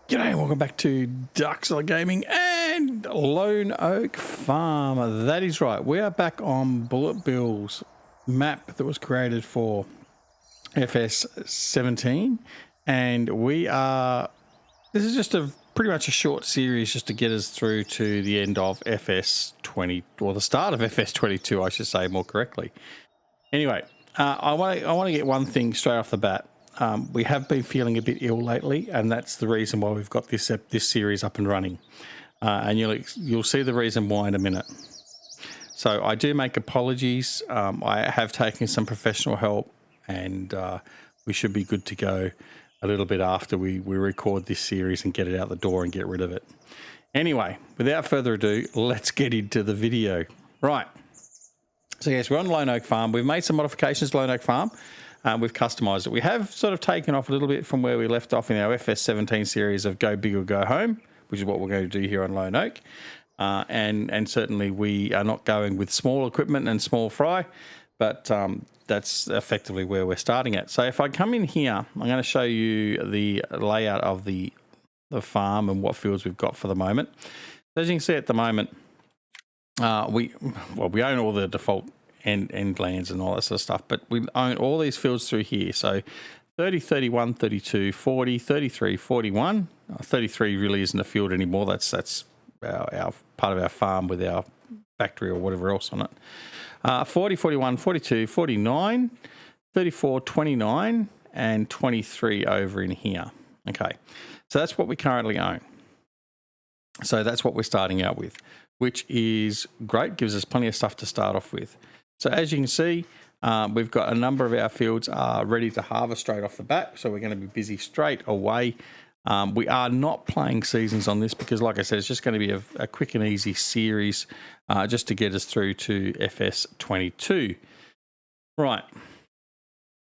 G'day and welcome back to Duckzorly Gaming and Lone Oak Farm. That is right, we are back on BulletBill's map that was created for FS19, and this is just pretty much a short series just to get us through to the end of FS20, or the start of FS22 I should say more correctly. Anyway, I want to get one thing straight off the bat. We have been feeling a bit ill lately, and that's the reason why we've got this series up and running. And you'll see the reason why in a minute. So I do make apologies. I have taken some professional help, and we should be good to go a little bit after we record this series and get it out the door and get rid of it. Anyway, without further ado, let's get into the video. Right. So yes, we're on Lone Oak Farm. We've made some modifications to Lone Oak Farm. We've customised it. We have sort of taken off a little bit from where we left off in our FS17 series of Go Big or Go Home, which is what we're going to do here on Lone Oak. And certainly we are not going with small equipment and small fry, but that's effectively where we're starting at. So if I come in here, I'm going to show you the layout of the farm and what fields we've got for the moment. So as you can see at the moment, we own all the default end lands and all that sort of stuff, but we own all these fields through here. So 30, 31, 32, 40, 33, 41. 33 really isn't a field anymore. That's our part of our farm with our factory or whatever else on it. 40, 41, 42, 49, 34, 29, and 23 over in here. Okay, so that's what we currently own. So that's what we're starting out with, which is great, gives us plenty of stuff to start off with. So as you can see, we've got a number of our fields are ready to harvest straight off the bat, so we're going to be busy straight away. We are not playing seasons on this because, like I said, it's just going to be a quick and easy series just to get us through to FS22. Right.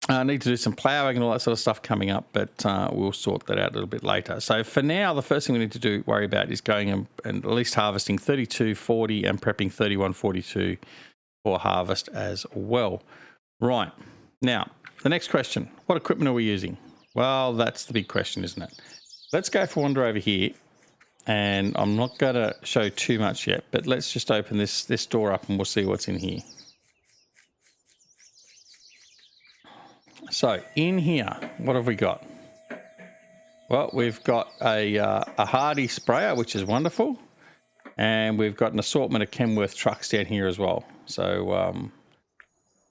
I need to do some ploughing and all that sort of stuff coming up, but we'll sort that out a little bit later. So for now, the first thing we need to worry about is going and at least harvesting 32, 40 and prepping 31, 42 for harvest as well. Right. Now, the next question, what equipment are we using? Well, that's the big question, isn't it? Let's go for a wander over here, and I'm not going to show too much yet, but let's just open this door up and we'll see what's in here. So in here, what have we got? Well, we've got a hardy sprayer, which is wonderful. And we've got an assortment of Kenworth trucks down here as well. So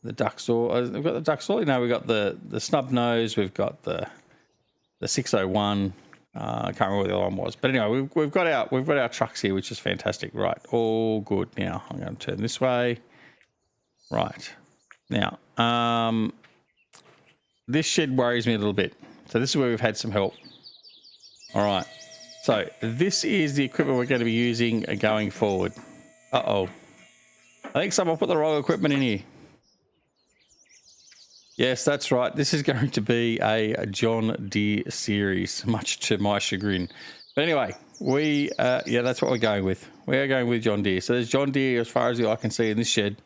the Duckzorly, we've got the Duckzorly. No, we've got the snub nose. We've got the 601. I can't remember what the other one was. But anyway, we've got our trucks here, which is fantastic. Right, all good. Now I'm going to turn this way. Right now, this shed worries me a little bit. So this is where we've had some help. All right. So this is the equipment we're going to be using going forward. Uh-oh. I think someone put the wrong equipment in here. Yes, that's right. This is going to be a John Deere series, much to my chagrin. But anyway, yeah, that's what we're going with. We are going with John Deere. So there's John Deere as far as the eye can see in this shed.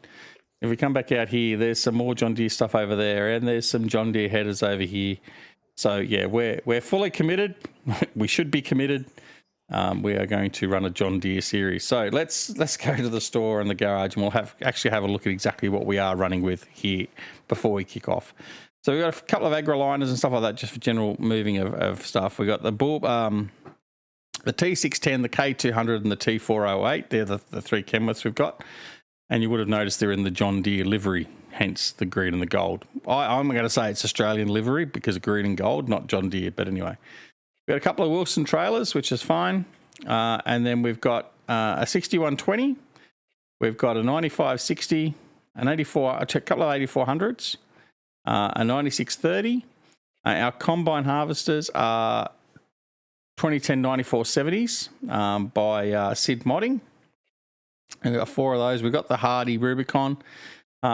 If we come back out here, there's some more John Deere stuff over there, and there's some John Deere headers over here. So yeah, we're fully committed. We should be committed. We are going to run a John Deere series. So let's go to the store and the garage, and we'll actually have a look at exactly what we are running with here before we kick off. So we've got a couple of agri-liners and stuff like that, just for general moving of stuff. We've got the T610, the K200, and the T408. They're the three Kenworths we've got. And you would have noticed they're in the John Deere livery, hence the green and the gold. I'm going to say it's Australian livery because of green and gold, not John Deere. But anyway, we've got a couple of Wilson trailers, which is fine. And then we've got a 6120. We've got a 9560, an 84, a couple of 8400s, a 9630. Our combine harvesters are 2010 9470s by Sid Modding. And we've got four of those. We've got the Hardy Rubicon.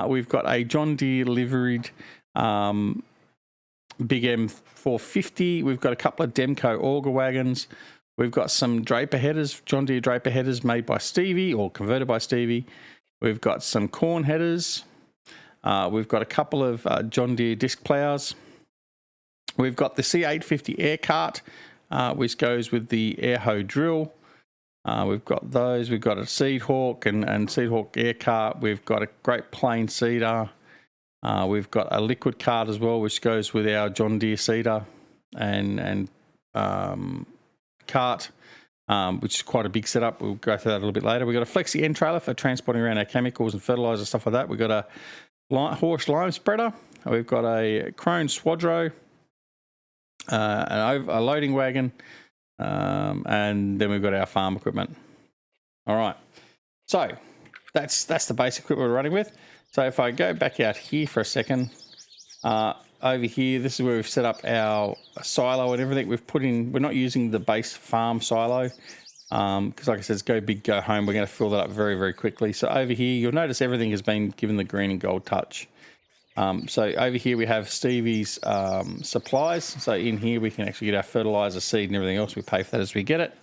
We've got a John Deere liveried Big M450. We've got a couple of Demco auger wagons. We've got some Draper headers, John Deere Draper headers made by Stevie or converted by Stevie. We've got some corn headers. We've got a couple of John Deere disc plows. We've got the C850 air cart. which goes with the air hoe drill. We've got those. We've got a seed hawk and seed hawk air cart. We've got a great plain seeder. We've got a liquid cart as well, which goes with our John Deere seeder and cart, which is quite a big setup. We'll go through that a little bit later. We've got a flexi end trailer for transporting around our chemicals and fertilizer, stuff like that. We've got a horse lime spreader. We've got a Crone Swadro, a loading wagon, and then we've got our farm equipment. All right, so that's the basic equipment we're running with. So if I go back out here for a second, over here, this is where we've set up our silo and everything. We've put in, we're not using the base farm silo because like I said, it's go big, go home. We're going to fill that up very, very quickly. So over here, you'll notice everything has been given the green and gold touch. So over here we have Stevie's supplies. So in here we can actually get our fertilizer, seed and everything else. We pay for that as we get it.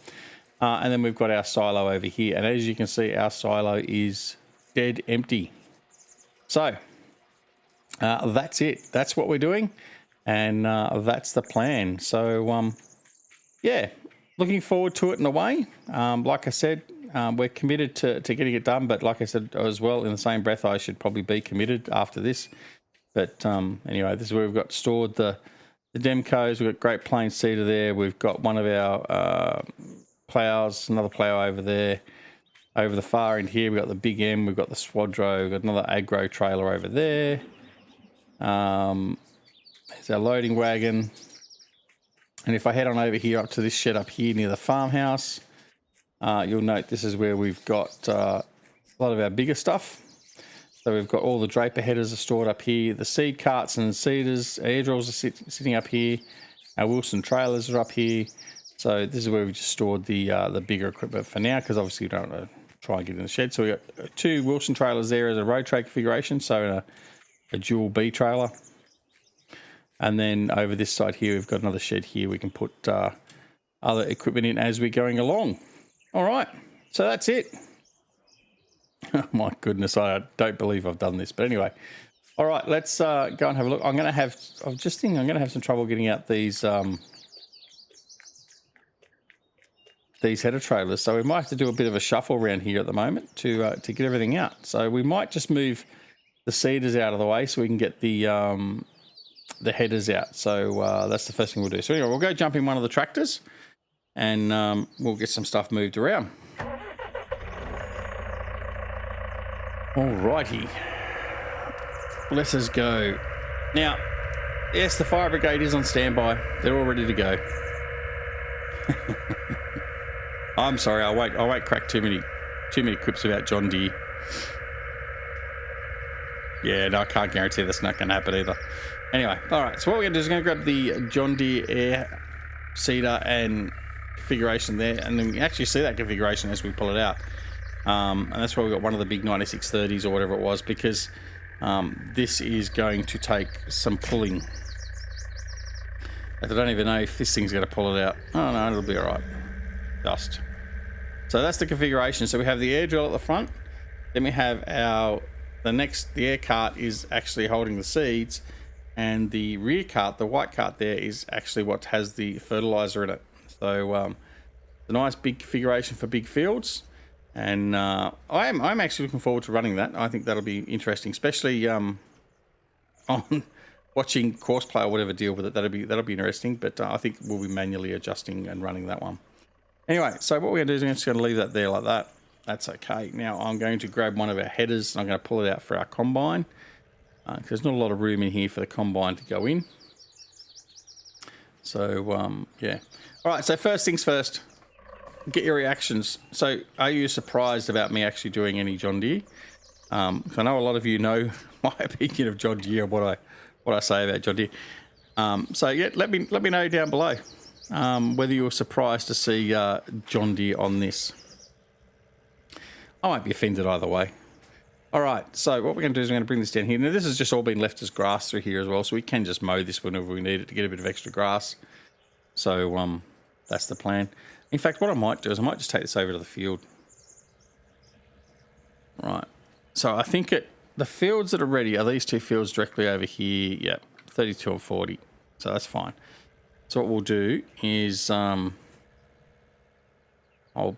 And then we've got our silo over here. And as you can see, our silo is dead empty. So that's it. That's what we're doing. And that's the plan. So, yeah, looking forward to it in a way. Like I said, we're committed to getting it done. But like I said as well, in the same breath, I should probably be committed after this. But anyway, this is where we've got stored the Demcos. We've got great plain seeder there. We've got one of our plows, another plow over there. Over the far end here, we've got the Big M, we've got the Swadro, we've got another agro trailer over there. There's our loading wagon. And if I head on over here up to this shed up here near the farmhouse, you'll note this is where we've got a lot of our bigger stuff. So we've got all the draper headers are stored up here. The seed carts and seeders, air drills are sitting up here. Our Wilson trailers are up here. So this is where we just stored the bigger equipment for now, because obviously we don't want to try and get in the shed. So we got 2 Wilson trailers there as a road tray configuration, so a dual B trailer. And then over this side here, we've got another shed here. We can put other equipment in as we're going along. All right, so that's it. Oh my goodness, I don't believe I've done this, but anyway. All right, let's go and have a look. I'm going to have some trouble getting out these header trailers, so we might have to do a bit of a shuffle around here at the moment to get everything out. So we might just move the seeders out of the way so we can get the headers out. So that's the first thing we'll do. So anyway, we'll go jump in one of the tractors and we'll get some stuff moved around. Alrighty, let us go. Now, yes, the fire brigade is on standby. They're all ready to go. I'm sorry, I won't crack too many quips about John Deere. Yeah, no, I can't guarantee that's not going to happen either. Anyway, all right. So what we're going to do is going to grab the John Deere air seeder and configuration there, and then we can actually see that configuration as we pull it out. And that's why we got one of the big 9630s or whatever it was, because this is going to take some pulling. I don't even know if this thing's going to pull it out. Oh no, it'll be all right. Just. So that's the configuration. So we have the air drill at the front. Then we have the air cart is actually holding the seeds, and the rear cart, the white cart there, is actually what has the fertilizer in it. So a nice big configuration for big fields, and I'm actually looking forward to running that. I think that'll be interesting, especially on watching Courseplay or whatever deal with it. That'll be interesting. But I think we'll be manually adjusting and running that one. Anyway, so what we're going to do is I'm just going to leave that there like that. That's okay. Now I'm going to grab one of our headers and I'm going to pull it out for our combine. Because there's not a lot of room in here for the combine to go in. So, yeah. All right, so first things first. Get your reactions. So are you surprised about me actually doing any John Deere? Because I know a lot of you know my opinion of John Deere, what I say about John Deere. So yeah, let me know down below whether you're surprised to see John Deere on this. I won't be offended either way. All right, so what we're going to do is we're going to bring this down here. Now this has just all been left as grass through here as well, so we can just mow this whenever we need it to get a bit of extra grass. So that's the plan. In fact, what I might do is I might just take this over to the field. Right. So I think the fields that are ready are these two fields directly over here. Yep, 32 and 40. So that's fine. So what we'll do is I'll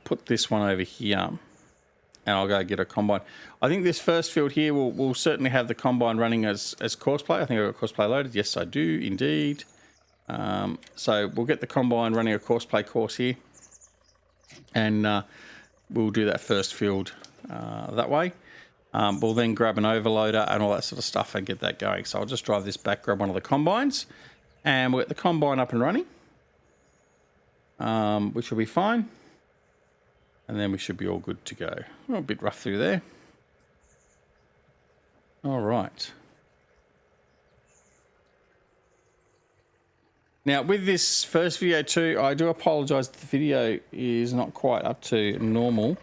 put this one over here and I'll go get a combine. I think this first field here will certainly have the combine running as courseplay. I think I've got courseplay loaded. Yes, I do indeed. So we'll get the combine running a courseplay course here, and we'll do that first field that way. We'll then grab an overloader and all that sort of stuff and get that going. So I'll just drive this back, grab one of the combines, and we'll get the combine up and running, which will be fine. And then we should be all good to go. Oh, a bit rough through there. All right. Now, with this first video too, I do apologise that the video is not quite up to normal.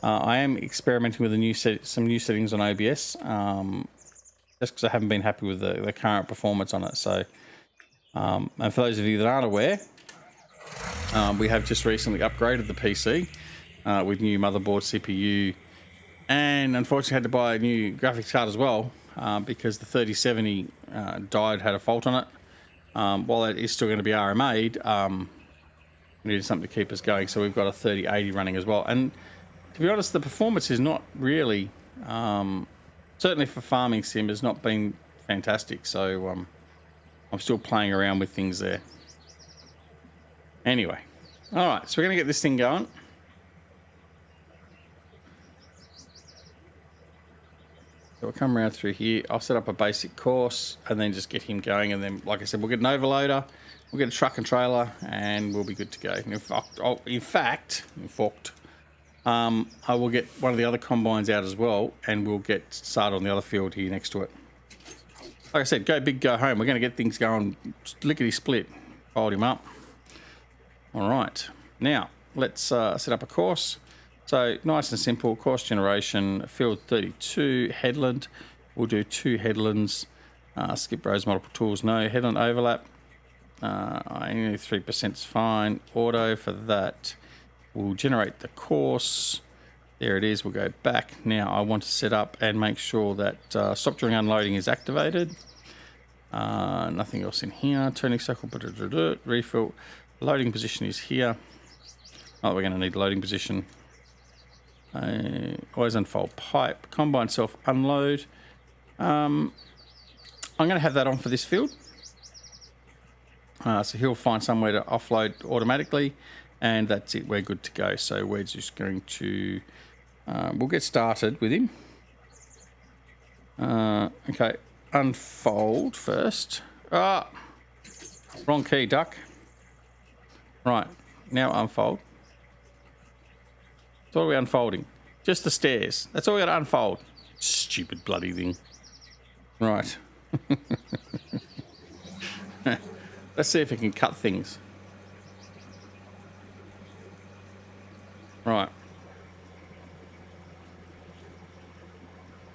I am experimenting with some new settings on OBS, just because I haven't been happy with the current performance on it. So, and for those of you that aren't aware, we have just recently upgraded the PC with new motherboard, CPU, and unfortunately had to buy a new graphics card as well because the 3070 died, had a fault on it. While it is still going to be RMA'd, we needed something to keep us going, so we've got a 3080 running as well. And to be honest, the performance is not really, certainly for farming sim, has not been fantastic. So I'm still playing around with things there. Anyway, all right, so we're going to get this thing going. So we'll come around through here. I'll set up a basic course and then just get him going. And then, like I said, we'll get an overloader, we'll get a truck and trailer, and we'll be good to go. And in fact, I will get one of the other combines out as well, and we'll get started on the other field here next to it. Like I said, go big, go home. We're going to get things going lickety split. Hold him up. All right. Now, let's set up a course. So nice and simple, course generation, field 32, headland. We'll do 2 headlands. Skip rows, multiple tools, no. Headland overlap, only 3% is fine. Auto for that. We'll generate the course. There it is, we'll go back. Now I want to set up and make sure that stop during unloading is activated. Nothing else in here. Turning circle, refill. Loading position is here. Oh, we're going to need loading position. Always unfold pipe, combine self unload. I'm going to have that on for this field, so he'll find somewhere to offload automatically, and that's it. We're good to go. So we're just going to we'll get started with him. Okay, unfold first. Wrong key, duck. Right, now unfold. So what are we unfolding? Just the stairs. That's all we got to unfold. Stupid bloody thing. Right. Let's see if we can cut things. Right.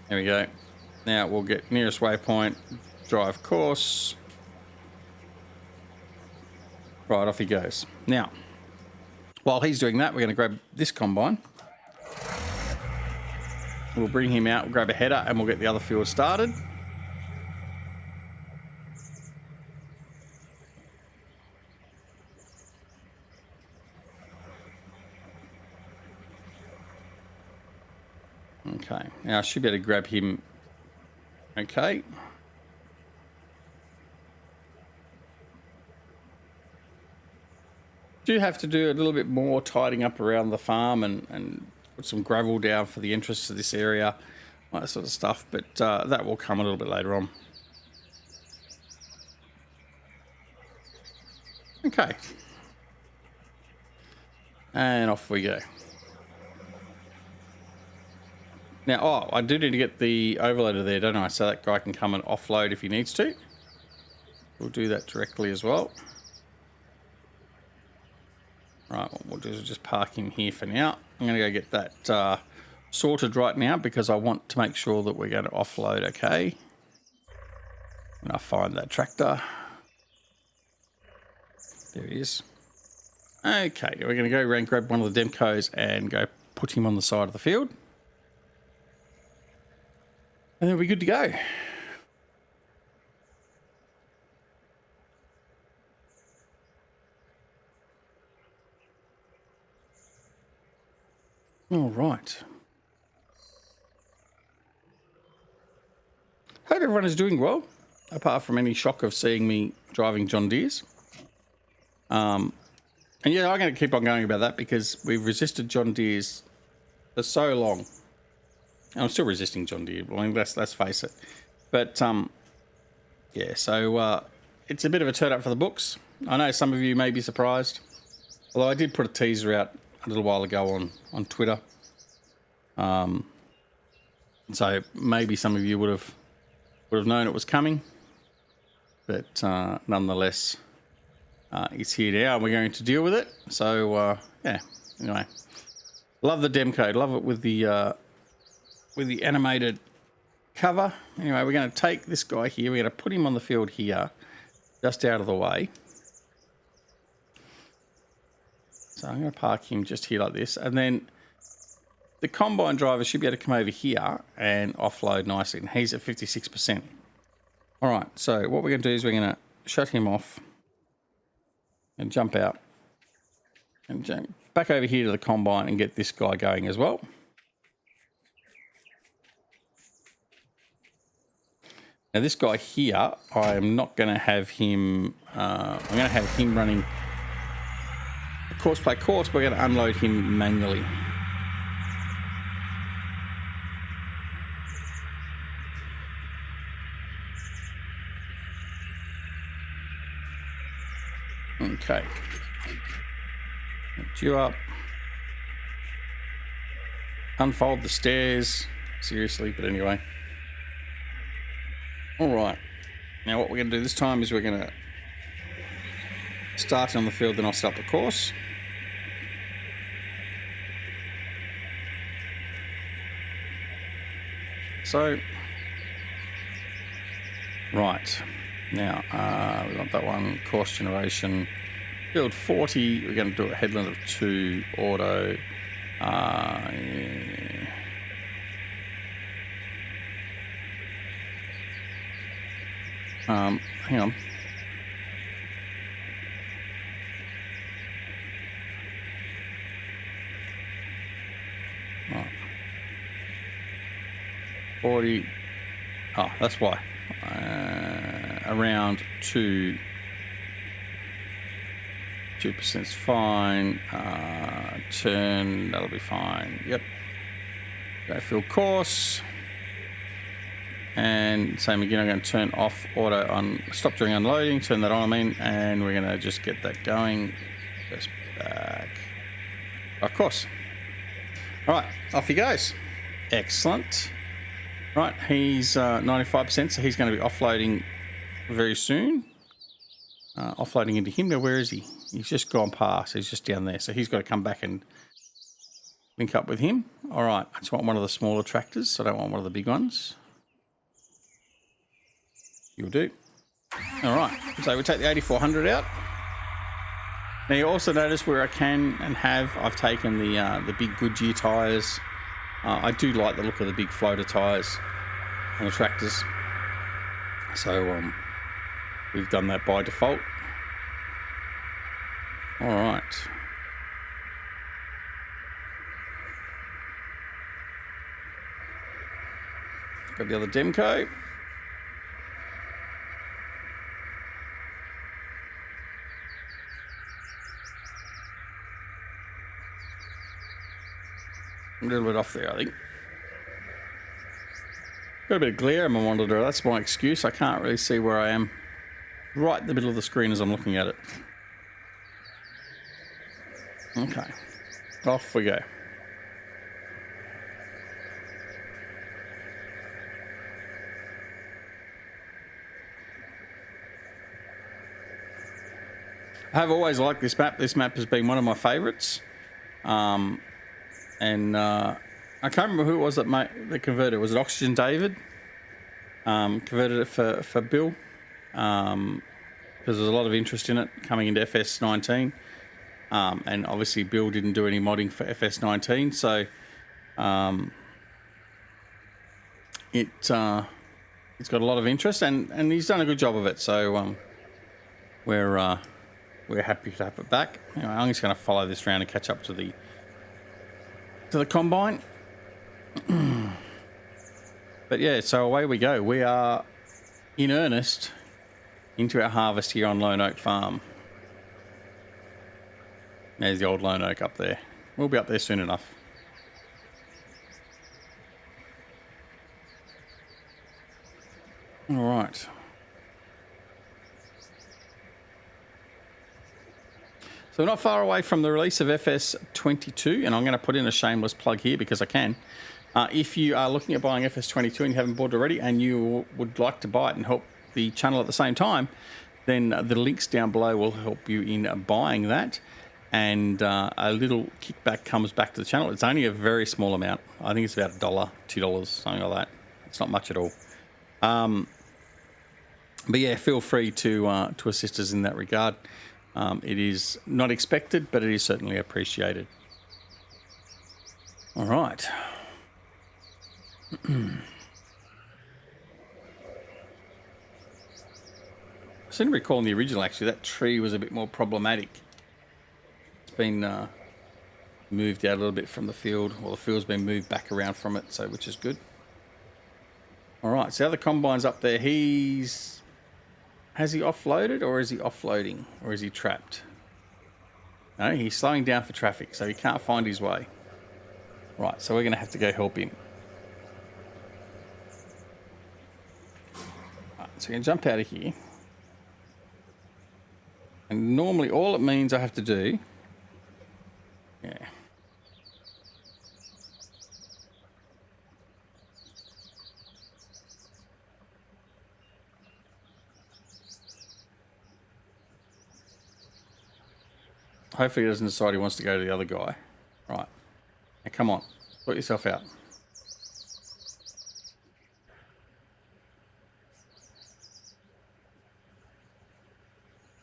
There we go. Now we'll get nearest waypoint, drive course. Right, off he goes. Now, while he's doing that, we're going to grab this combine. We'll bring him out, we'll grab a header, and we'll get the other field started. Okay, now I should be able to grab him. Okay. Do have to do a little bit more tidying up around the farm and put some gravel down for the entrance to this area, that sort of stuff, but that will come a little bit later on. Okay. And off we go. Now, I do need to get the overloader there, don't I? So that guy can come and offload if he needs to. We'll do that directly as well. Right, what we'll do is just park him here for now. I'm going to go get that sorted right now because I want to make sure that we're going to offload okay. And I'll find that tractor. There he is. Okay, we're going to go around, grab one of the Demcos and go put him on the side of the field. And then we're good to go. All right. Hope everyone is doing well, apart from any shock of seeing me driving John Deere's. And yeah, I'm going to keep on going about that because we've resisted John Deere's for so long. I'm still resisting John Deere. I mean, let's face it. But yeah, so it's a bit of a turn up for the books. I know some of you may be surprised, although I did put a teaser out a little while ago on Twitter. So maybe some of you would have known it was coming, but nonetheless, it's here now. We're going to deal with it. So yeah. Anyway, love the dem code. Love it with the animated cover. Anyway, we're going to take this guy here. We're going to put him on the field here, just out of the way. So I'm going to park him just here like this, and then the combine driver should be able to come over here and offload nicely. And he's at 56%. All right. So what we're going to do is we're going to shut him off and jump out and jump back over here to the combine and get this guy going as well. Now this guy here, I'm not going to have him, I'm going to have him running course by course, but we're going to unload him manually. Okay. Lift you up. Unfold the stairs. Seriously, but anyway. All right. Now what we're going to do this time is we're going to start on the field, then I'll set up the course. So, right. Now, we want that one, course generation. Field 40, we're going to do a headland of 2, auto. Yeah. Hang on. Oh. 40. Oh, that's why. Around 2% is fine. Turn, that'll be fine. Yep. Go field course. And same again, I'm going to turn off auto on, stop during unloading, turn that on, and we're going to just get that going. Just back. Of course. All right, off he goes. Excellent. Right, he's 95%, so he's going to be offloading very soon. Offloading into him. Now, where is he? He's just gone past. He's just down there, so he's got to come back and link up with him. All right, I just want one of the smaller tractors, so I don't want one of the big ones. You'll do. All right, so we'll take the 8400 out. Now you also notice where I can and have, I've taken the big Goodyear tyres. I do like the look of the big floater tyres on the tractors. So we've done that by default. All right. Got the other Demco. A little bit off there, I think. Got a bit of glare on my monitor. That's my excuse. I can't really see where I am. Right in the middle of the screen as I'm looking at it. Okay. Off we go. I have always liked this map. This map has been one of my favourites. And I can't remember who it was that converted it. Was it Oxygen David? Converted it for Bill. Because there's a lot of interest in it coming into FS19. And obviously Bill didn't do any modding for FS19. So it's got a lot of interest and he's done a good job of it. So we're happy to have it back. Anyway, I'm just going to follow this round and catch up to the to the combine. But yeah, so away we go. We are in earnest into our harvest here on Lone Oak Farm. There's the old Lone Oak up there. We'll be up there soon enough. All right. So we're not far away from the release of FS22, and I'm going to put in a shameless plug here because I can. If you are looking at buying FS22 and you haven't bought it already and you would like to buy it and help the channel at the same time, then the links down below will help you in buying that. And a little kickback comes back to the channel. It's only a very small amount. I think it's about $1, $2, something like that. It's not much at all. But yeah, feel free to assist us in that regard. It is not expected, but it is certainly appreciated. All right. I seem to recall in the original, actually, that tree was a bit more problematic. It's been moved out a little bit from the field. Well, the field's been moved back around from it, so which is good. All right, so the other combine's up there. Has he offloaded, or is he offloading, or is he trapped? No, he's slowing down for traffic, so he can't find his way. Right, so we're going to have to go help him. Right, so we're going to jump out of here. And normally all it means I have to do... Yeah. Hopefully he doesn't decide he wants to go to the other guy. Right. Now come on. Sort yourself out.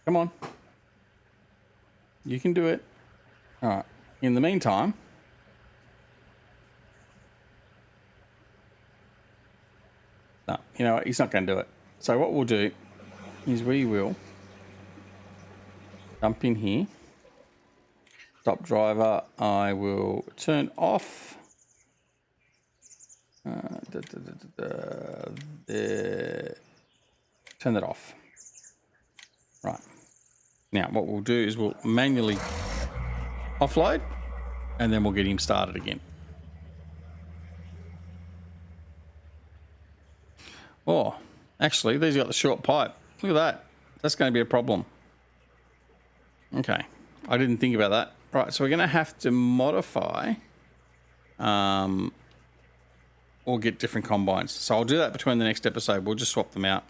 Come on. You can do it. Alright. In the meantime... No, you know what? He's not going to do it. So what we'll do is we will jump in here. Stop driver, I will turn off turn that off. Right. Now what we'll do is we'll manually offload and then we'll get him started again. Oh, actually, these got the short pipe. Look at that. That's going to be a problem. Okay. I didn't think about that. Right, so we're going to have to modify or get different combines. So I'll do that between the next episode. We'll just swap them out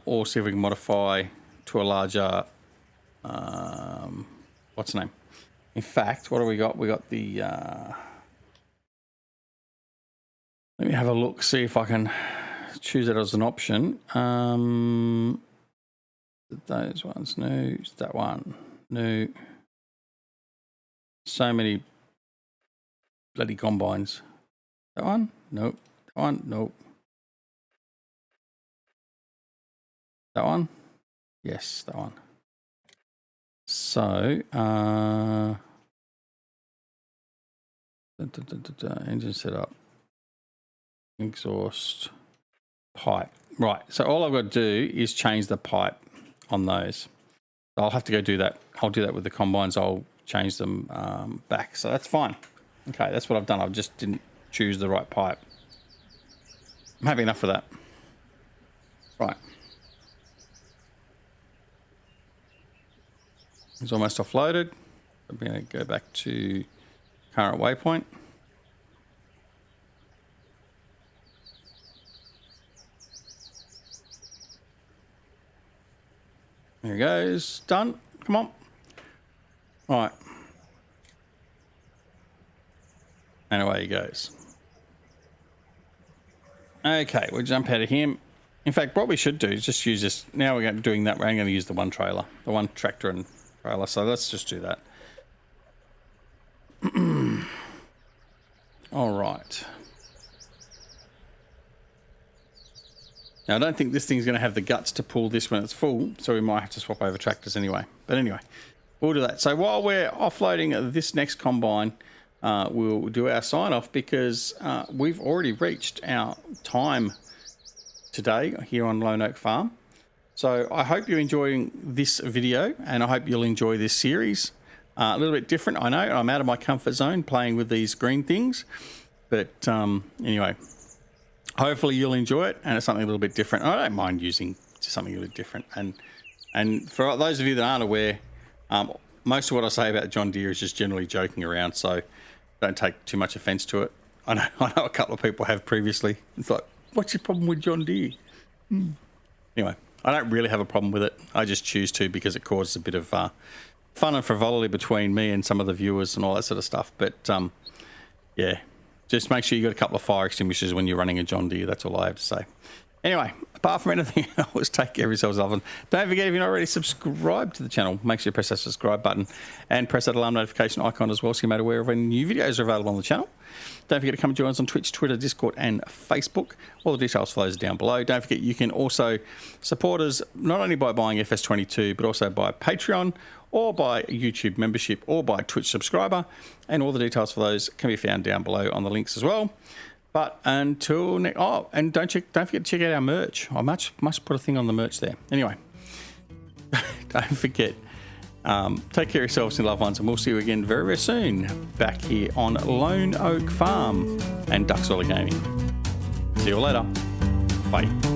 or see if we can modify to a larger, what's the name? In fact, what do we got? We got the, let me have a look, see if I can choose it as an option. Those ones, no, that one, no. So many bloody combines. That one? Nope. That one? Nope. That one? Yes, that one. So, engine setup, exhaust, pipe. Right, so all I've got to do is change the pipe on those. I'll have to go do that. I'll do that with the combines. I'll change them back, so that's fine. Okay, that's what I've done. I just didn't choose the right pipe. I'm happy enough for that. Right. It's almost offloaded. I'm going to go back to current waypoint. There he goes. Done. Come on. Right. And away he goes. Okay, we'll jump out of him. In fact, what we should do is just use this. Now we're doing that. We're going to use the one trailer, the one tractor and trailer. So let's just do that. All right. Now, I don't think this thing's going to have the guts to pull this when it's full, so we might have to swap over tractors anyway. But anyway, we'll do that. So while we're offloading this next combine, we'll do our sign off, because we've already reached our time today here on Lone Oak Farm. So I hope you're enjoying this video, and I hope you'll enjoy this series. A little bit different, I know. I'm out of my comfort zone playing with these green things, but anyway, hopefully you'll enjoy it, and it's something a little bit different. I don't mind using something a little bit different. And for those of you that aren't aware, most of what I say about John Deere is just generally joking around, so don't take too much offense to it. I know a couple of people have previously. It's like, what's your problem with John Deere? Anyway, I don't really have a problem with it. I just choose to because it causes a bit of fun and frivolity between me and some of the viewers and all that sort of stuff. But yeah, just make sure you got a couple of fire extinguishers when you're running a John Deere. That's all I have to say. Anyway, apart from anything else, take care of yourselves often. Don't forget, if you're not already subscribed to the channel, make sure you press that subscribe button and press that alarm notification icon as well, so you're made aware of when new videos are available on the channel. Don't forget to come and join us on Twitch, Twitter, Discord, and Facebook. All the details for those are down below. Don't forget, you can also support us not only by buying FS22, but also by Patreon, or by YouTube membership, or by Twitch subscriber. And all the details for those can be found down below on the links as well. But until next, and don't forget to check out our merch. I must put a thing on the merch there. Anyway, don't forget. Take care of yourselves and loved ones, and we'll see you again very, very soon back here on Lone Oak Farm and Duckzorly Gaming. See you later. Bye.